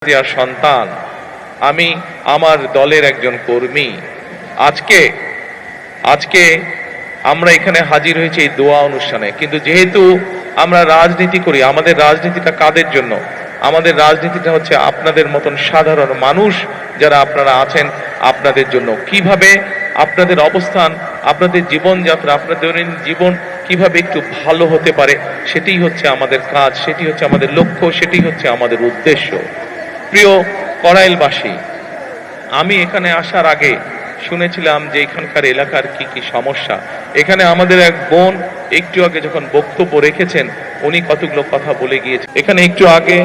জিয়ার সন্তান, আমি আমার দলের একজন কর্মী। আজকে আমরা এখানে হাজির হয়েছি এই দোয়া অনুষ্ঠানে, কিন্তু যেহেতু আমরা রাজনীতি করি, আমাদের রাজনীতিটা কাদের জন্য? আমাদের রাজনীতিটা হচ্ছে আপনাদের মতন সাধারণ মানুষ যারা আপনারা আছেন, আপনাদের জন্য। কিভাবে আপনাদের অবস্থান, আপনাদের জীবনযাত্রা, আপনাদের দৈনন্দিন জীবন কিভাবে একটু ভালো হতে পারে, সেটাই হচ্ছে আমাদের কাজ, সেটি হচ্ছে আমাদের লক্ষ্য, সেটি হচ্ছে আমাদের উদ্দেশ্য। প্রিয় কড়াইলবাসী, আমি এখানে আসার আগে শুনেছিলাম যে এখানকার এলাকার কি কি সমস্যা। এখানে আমাদের এক বোন একটু আগে যখন বক্তব্য রেখেছেন, উনি কতগুলো কথা বলে গিয়েছেন। এখানে একটু আগে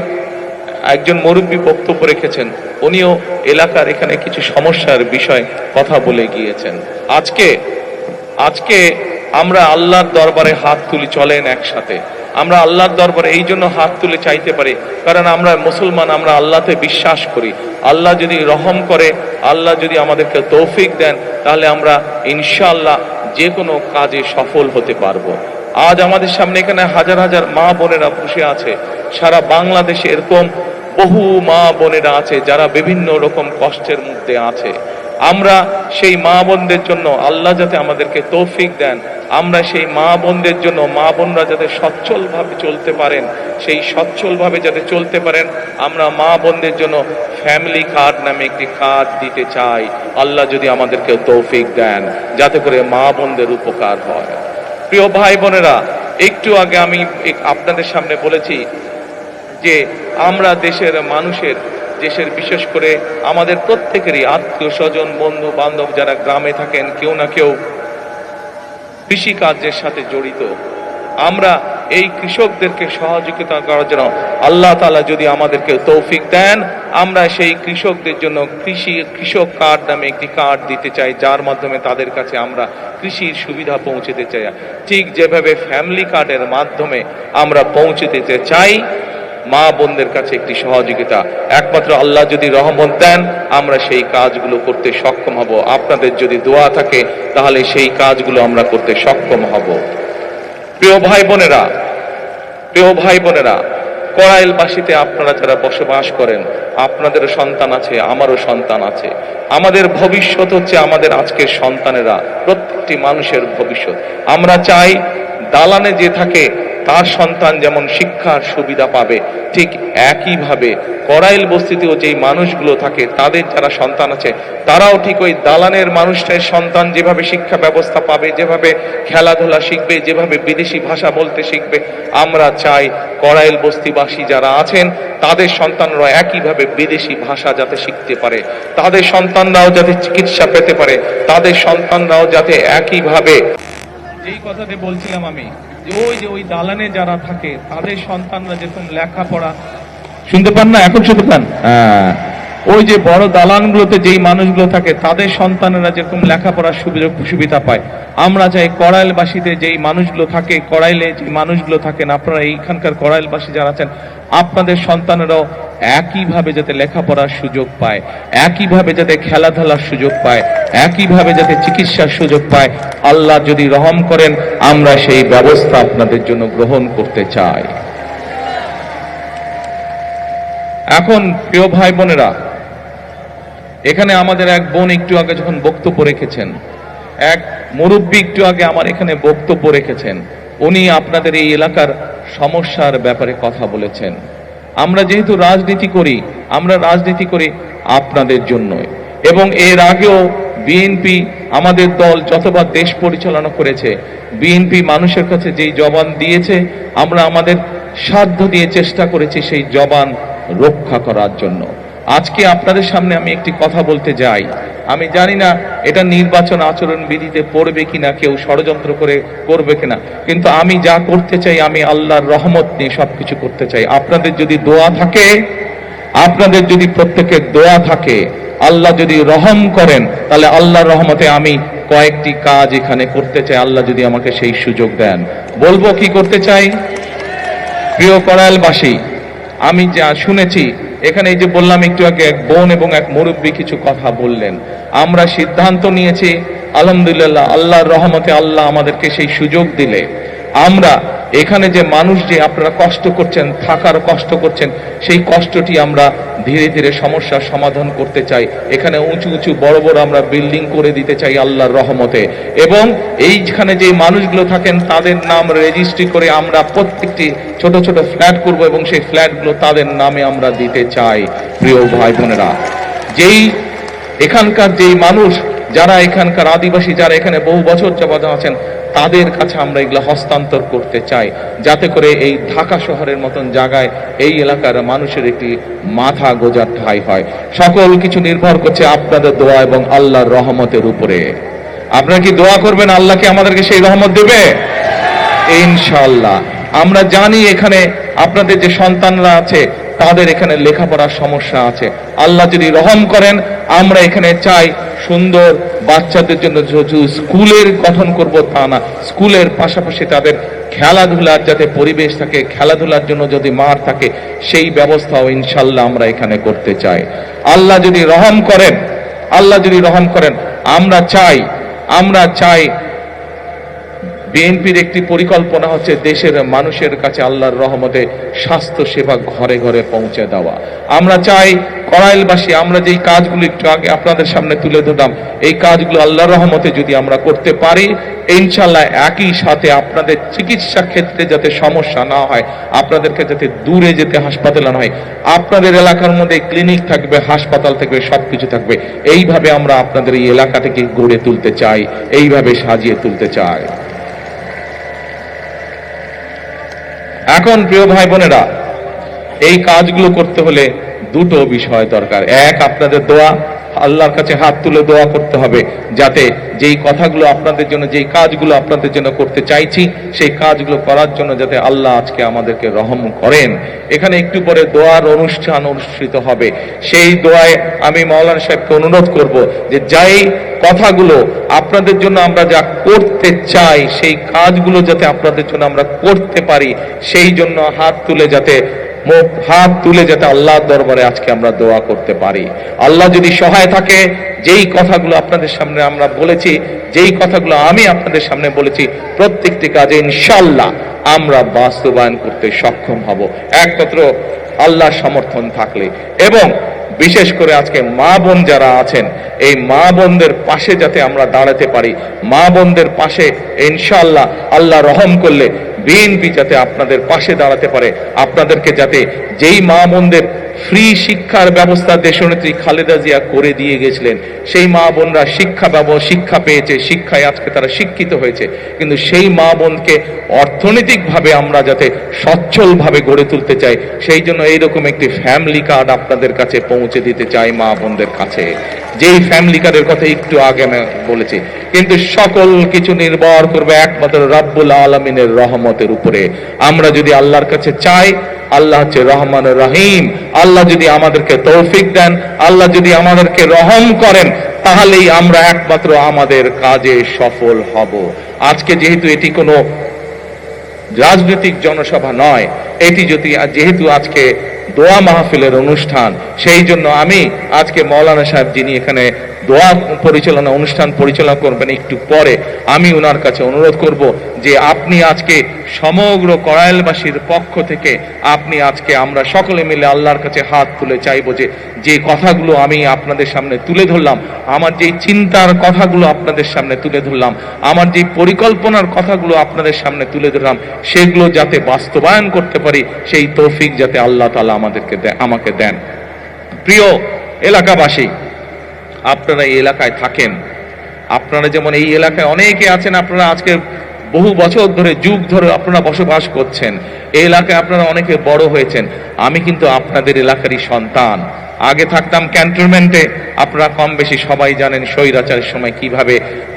একজন মুরব্বী বক্তব্য রেখেছেন, উনিও এলাকার এখানে কিছু সমস্যার বিষয় কথা বলে গিয়েছেন। আজকে আমরা আল্লাহর দরবারে হাত তুলি, চলেন একসাথে। আমরা আল্লাহর দরবারে এই জন্য হাত তুলে চাইতে পারি, কারণ আমরা মুসলমান, আমরা আল্লাহতে বিশ্বাস করি। আল্লাহ যদি রহম করে, আল্লাহ যদি আমাদেরকে তৌফিক দেন, তাহলে আমরা ইনশাআল্লাহ যে কোনো কাজে সফল হতে পারবো। আজ আমাদের সামনে এখানে হাজার হাজার মা বোনেরা বসে আছে। সারা বাংলাদেশে এরকম বহু মা বোনেরা আছে যারা বিভিন্ন রকম কষ্টের মধ্যে আছে। আমরা সেই মা বোনদের জন্য আল্লাহ যাতে আমাদেরকে তৌফিক দেন, আমরা সেই মা বোনদের জন্য, মা বোনরা যাতে সচ্ছলভাবে চলতে পারেন, সেই সচ্ছলভাবে যাতে চলতে পারেন, আমরা মা বোনদের জন্য ফ্যামিলি কার্ড নামে একটি কার্ড দিতে চাই। আল্লাহ যদি আমাদেরকে তৌফিক দেন, যাতে করে মা বোনদের উপকার হয়। প্রিয় ভাই বোনেরা, একটু আগে আমি আপনাদের সামনে বলেছি যে আমরা দেশের বিশেষ করে আমাদের প্রত্যেকেরই আত্মীয় স্বজন, বন্ধু বান্ধব যারা গ্রামে থাকেন, কেউ না কেউ কৃষি কাজের সাথে জড়িত। আমরা এই কৃষকদেরকে সহযোগিতা করার জন্য আল্লাহ তাআলা যদি আমাদেরকে তৌফিক দেন, আমরা সেই কৃষকদের জন্য কৃষক কার্ড নামে একটি কার্ড দিতে চাই, যার মাধ্যমে তাদের কাছে আমরা কৃষির সুবিধা পৌঁছতে চাই। ঠিক যেভাবে ফ্যামিলি কার্ডের মাধ্যমে আমরা পৌঁছে দিতে চাই মা বোনদের কাছে একটি সহযোগিতা, একমাত্র আল্লাহ যদি রহমত দেন, আমরা সেই কাজগুলো করতে সক্ষম হব। আপনাদের যদি দোয়া থাকে, তাহলে সেই কাজগুলো আমরা করতে সক্ষম হব। প্রিয় ভাই বোনেরা, কড়াইলবাসীতে আপনারা যারা বসবাস করেন, আপনাদেরও সন্তান আছে, আমারও সন্তান আছে। আমাদের ভবিষ্যৎ হচ্ছে আমাদের আজকের সন্তানেরা, প্রত্যেকটি মানুষের ভবিষ্যৎ। আমরা চাই দালানে যে থাকে তার সন্তান যেমন শিক্ষার সুবিধা পাবে, ঠিক একইভাবে কড়াইল বস্তিতেও যেই মানুষগুলো থাকে, তাদের যারা সন্তান আছে, তারাও ঠিক ওই দালানের মানুষটার সন্তান যেভাবে শিক্ষা ব্যবস্থা পাবে, যেভাবে খেলাধুলা শিখবে, যেভাবে বিদেশি ভাষা বলতে শিখবে, আমরা চাই কড়াইল বস্তিবাসী যারা আছেন তাদের সন্তানরা একইভাবে বিদেশি ভাষা যাতে শিখতে পারে, তাদের সন্তানরাও যাতে চিকিৎসা পেতে পারে, তাদের সন্তানরাও যাতে একইভাবে, যেই কথাতে বলছিলাম আমি, যে ওই দালানে যারা থাকে তাদের সন্তানরা যেরকম লেখাপড়া, শুনতে পান না? এখন শুনতে পান? ওই যে বড় দালানগুলোতে যেই মানুষগুলো থাকে তাদের সন্তানেরা যেরকম লেখাপড়ার সুবিধা পায়, আমরা চাই কড়াইলবাসীতে যেই মানুষগুলো থাকে, কড়াইলে যে মানুষগুলো থাকেন, আপনারা এইখানকার কড়াইলবাসী যারা আছেন, আপনাদের সন্তানেরাও একইভাবে যাতে লেখাপড়ার সুযোগ পায়, একইভাবে যাতে খেলাধুলার সুযোগ পায়, একইভাবে যাতে চিকিৎসার সুযোগ পায়। আল্লাহ যদি রহম করেন, আমরা সেই ব্যবস্থা আপনাদের জন্য গ্রহণ করতে চাই। এখন প্রিয় ভাই বোনেরা, এখানে আমাদের এক বোন একটু আগে যখন বক্তব্য রেখেছেন, এক মুরব্বী একটু আগে আমার এখানে বক্তব্য রেখেছেন, উনি আপনাদের এই এলাকার সমস্যার ব্যাপারে কথা বলেছেন। আমরা যেহেতু রাজনীতি করি, আমরা রাজনীতি করি আপনাদের জন্যই। এবং এর আগেও বিএনপি, আমাদের দল যতবার দেশ পরিচালনা করেছে, বিএনপি মানুষের কাছে যেই জবান দিয়েছে, আমরা আমাদের সাধ্য দিয়ে চেষ্টা করেছি সেই জবান রক্ষা করার জন্য। আজকে আপনাদের সামনে আমি একটি কথা বলতে যাই, আমি জানি না এটা নির্বাচন আচরণ বিধিতে পড়বে কিনা, কেউ ষড়যন্ত্র করে করবে কিনা, কিন্তু আমি যা করতে চাই, আমি আল্লাহর রহমত নিয়ে সবকিছু করতে চাই। আপনাদের যদি দোয়া থাকে, আপনাদের যদি প্রত্যেকের দোয়া থাকে, আল্লাহ যদি রহম করেন, তাহলে আল্লাহর রহমতে আমি কয়েকটি কাজ এখানে করতে চাই, আল্লাহ যদি আমাকে সেই সুযোগ দেন। বলবো কি করতে চাই? প্রিয় কড়াইলবাসী, আমি যা শুনেছি এখানে, এই যে বললাম একটু আগে, এক বোন এবং এক মুরব্বী কিছু কথা বললেন, আমরা সিদ্ধান্ত নিয়েছি আলহামদুলিল্লাহ, আল্লাহর রহমতে আল্লাহ আমাদেরকে সেই সুযোগ দিলে আমরা এখানে যে মানুষ যে আপনারা কষ্ট করছেন, থাকার কষ্ট করছেন, সেই কষ্টটি আমরা ধীরে ধীরে সমস্যার সমাধান করতে চাই। এখানে উঁচু উঁচু বড় বড় আমরা বিল্ডিং করে দিতে চাই আল্লাহর রহমতে, এবং এইখানে যে মানুষগুলো থাকেন তাদের নাম রেজিস্ট্রি করে আমরা প্রত্যেকটি ছোট ছোট ফ্ল্যাট করব এবং সেই ফ্ল্যাটগুলো তাদের নামে আমরা দিতে চাই। প্রিয় ভাই বোনেরা, যেই এখানকার যেই মানুষ যারা এখানকার আদিবাসী, যারা এখানে বহু বছর যাবত আছেন, তাদের কাছে আমরা এগুলো হস্তান্তর করতে চাই, যাতে করে এই ঢাকা শহরের মতন জায়গায় এই এলাকার মানুষের একটি মাথা গোজার ঠাঁই হয়। সকল কিছু নির্ভর করছে আপনাদের দোয়া এবং আল্লাহর রহমতের উপরে। আপনারা কি দোয়া করবেন আল্লাহকে আমাদেরকে সেই রহমত দেবে? ইনশাআল্লাহ। আমরা জানি এখানে আপনাদের যে সন্তানরা আছে তাদের এখানে লেখাপড়ার সমস্যা আছে। আল্লাহ যদি রহম করেন, আমরা এখানে চাই সুন্দর বাচ্চাদের জন্য স্কুলের গঠন করব তা না, স্কুলের পাশাপাশি তাদের খেলাধুলার যাতে পরিবেশ থাকে, খেলাধুলার জন্য যদি মাঠ থাকে, সেই ব্যবস্থাও ইনশাল্লাহ আমরা এখানে করতে চাই। আল্লাহ যদি রহম করেন, আল্লাহ যদি রহম করেন, আমরা চাই বিএনপির একটি পরিকল্পনা হচ্ছে দেশের মানুষের কাছে আল্লাহর রহমতে স্বাস্থ্য সেবা ঘরে ঘরে পৌঁছে দেওয়া। আমরা চাই কড়াইলবাসী, আমরা যেই কাজগুলো একটু আগে আপনাদের সামনে তুলে ধরলাম, এই কাজগুলো আল্লাহর রহমতে যদি আমরা করতে পারি, ইনশাল্লাহ একই সাথে আপনাদের চিকিৎসা ক্ষেত্রে যাতে সমস্যা না হয়, আপনাদেরকে যাতে দূরে যেতে হাসপাতালে না হয়, আপনাদের এলাকার মধ্যে ক্লিনিক থাকবে, হাসপাতাল থাকবে, সবকিছু থাকবে। এইভাবে আমরা আপনাদের এই এলাকাটাকে গড়ে তুলতে চাই, এইভাবে সাজিয়ে তুলতে চাই। এখন প্রিয় ভাই বোনেরা, এই কাজগুলো করতে হলে দুটো বিষয় দরকার। এক, আপনাদের দোয়া, আল্লাহর কাছে হাত তুলে দোয়া করতে হবে, যাতে যেই কথাগুলো আপনাদের জন্য, যেই কাজগুলো আপনাদের জন্য করতে চাইছি, সেই কাজগুলো করার জন্য যাতে আল্লাহ আজকে আমাদেরকে রহম করেন। এখানে একটু পরে দোয়ার অনুষ্ঠান অনুষ্ঠিত হবে। সেই দোয়ায় আমি মাওলানা সাহেবকে অনুরোধ করব যে যেই কথাগুলো আপনাদের জন্য আমরা যা করতে চাই, সেই কাজগুলো যাতে আপনাদের জন্য আমরা করতে পারি, সেই জন্য হাত তুলে যাতে আল্লাহর দরবারে আজকে আমরা দোয়া করতে পারি। আল্লাহ যদি সহায় থাকে, যেই কথাগুলো আপনাদের সামনে আমরা বলেছি, যেই কথাগুলো আমি আপনাদের সামনে বলেছি, প্রত্যেকটি কাজে ইনশাআল্লাহ আমরা বাস্তবায়ন করতে সক্ষম হব, একমাত্র আল্লাহর সমর্থন থাকলে। এবং বিশেষ করে আজকে মা বোন যারা আছেন, এই মা বোনদের পাশে যাতে আমরা দাঁড়াতে পারি, মা বোনদের পাশে ইনশাআল্লাহ আল্লাহ রহম করলে বিএনপি যাতে আপনাদের পাশে দাঁড়াতে পারে, আপনাদেরকে যাতে যেই মা বোনদের ফ্রি শিক্ষার ব্যবস্থা দেশনেত্রী খালেদা জিয়া করে দিয়ে গেছিলেন, সেই মা বোনরা শিক্ষা পেয়েছে, শিক্ষায় আজকে তারা শিক্ষিত হয়েছে, কিন্তু সেই মা বোনকে অর্থনৈতিকভাবে আমরা যাতে সচ্ছলভাবে গড়ে তুলতে চাই, সেই জন্য এইরকম একটি ফ্যামিলি কার্ড আপনাদের কাছে পৌঁছে দিতে চাই মা বোনদের কাছে। যেই ফ্যামিলি কার্ডের কথা একটু আগে আমি বলেছি, কিন্তু সকল কিছু নির্ভর করবে একমাত্র রব্বুল আলামিনের রহমতের উপরে। আমরা যদি আল্লাহর কাছে চাই, আল্লাহ হচ্ছে রহমান রহিম, আল্লাহ যদি আমাদেরকে তৌফিক দেন, আল্লাহ যদি আমাদেরকে রহম করেন, তাহলেই আমরা একমাত্র আমাদের কাজে সফল হব। আজকে যেহেতু এটি কোনো রাজনৈতিক জনসভা নয়, এটি যেহেতু আজকে দোয়া মাহফিলের অনুষ্ঠান, সেই জন্য আমি আজকে মাওলানা সাহেব যিনি এখানে দোয়া অনুষ্ঠান পরিচালনা করবেন একটু পরে, আমি ওনার কাছে অনুরোধ করব যে আপনি আজকে সমগ্র কড়াইলবাসীর পক্ষ থেকে আপনি আজকে আমরা সকলে মিলে আল্লাহর কাছে হাত তুলে চাইবো যে কথাগুলো আমি আপনাদের সামনে তুলে ধরলাম, আমার যেই চিন্তার কথাগুলো আপনাদের সামনে তুলে ধরলাম, আমার যে পরিকল্পনার কথাগুলো আপনাদের সামনে তুলে ধরলাম, সেগুলো যাতে বাস্তবায়ন করতে পারি, সেই তৌফিক যাতে আল্লাহ তাআলা আমাকে দেন। প্রিয় এলাকাবাসী, আপনারা এই এলাকায় থাকেন, আপনারা যেমন এই এলাকায় অনেকে আছেন, আপনারা আজকে বহু বছর ধরে, যুগ ধরে আপনারা বসবাস করছেন, এই এলাকায় আপনারা অনেকে বড় হয়েছেন। আমি কিন্তু আপনাদের এলাকারই সন্তান। আগে থাকতাম ক্যান্টনমেন্টে, আপনারা কম বেশি সবাই জানেন স্বৈরাচারের সময় কিভাবে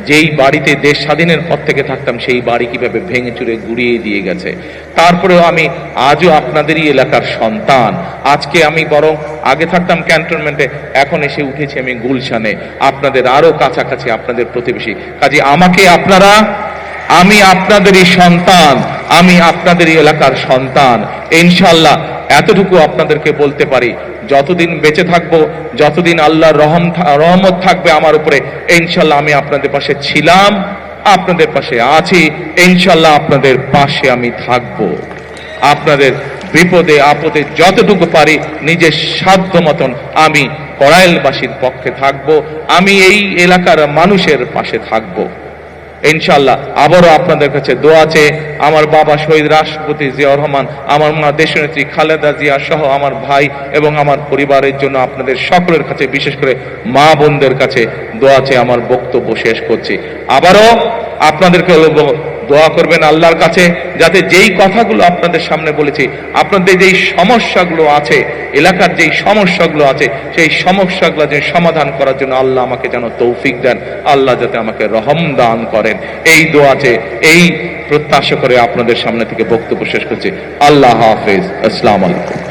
যেই বাড়িতে দেশ স্বাধীনের পর থেকে থাকতাম, সেই বাড়ি কিভাবে ভেঙে চুরে গুড়িয়ে দিয়ে গেছে। তারপরেও আমি আজও আপনাদেরই এলাকার সন্তান। আজকে আমি বরং আগে থাকতাম ক্যান্টনমেন্টে, এখন এসে উঠেছি আমি গুলশানে, আপনাদের আরো কাছাকাছি, আপনাদের প্রতিবেশী। কাজে আমি আপনাদেরই সন্তান, আমি আপনাদেরই এলাকার সন্তান। ইনশাআল্লাহ এতটুকু আপনাদেরকে বলতে পারি, যতদিন বেঁচে থাকবো, যতদিন আল্লাহর রহমত থাকবে আমার উপরে, ইনশাআল্লাহ আমি আপনাদের পাশে ছিলাম, আপনাদের পাশে আছি, ইনশাল্লাহ আপনাদের পাশে আমি থাকব। আপনাদের বিপদে আপদে যতটুকু পারি নিজের সাধ্য মতন আমি কড়াইলবাসীর পক্ষে থাকব, আমি এই এলাকার মানুষের পাশে থাকব ইনশাল্লাহ। আবারও আপনাদের কাছে দোয়া চেয়ে আমার বাবা শহীদ রাষ্ট্রপতি জিয়াউর রহমান, আমার মা দেশনেত্রী খালেদা জিয়া সহ আমার ভাই এবং আমার পরিবারের জন্য আপনাদের সকলের কাছে, বিশেষ করে মা বোনদের কাছে দোয়া চেয়ে আমার বক্তব্য শেষ করছি। আবারও আপনাদেরকে দোয়া করবেন আল্লাহর কাছে, যাতে যেই কথাগুলো আপনাদের সামনে বলেছি, আপনাদের যেই সমস্যাগুলো আছে, এলাকার যেই সমস্যাগুলো আছে, সেই সমস্যাগুলো যে সমাধান করার জন্য আল্লাহ আমাকে যেন তৌফিক দেন, আল্লাহ যাতে আমাকে রহম দান করেন, এই দোয়াতে এই প্রত্যাশা করে আপনাদের সামনে থেকে বক্তব্য শেষ করছি। আল্লাহ হাফেজ, আসসালামু আলাইকুম।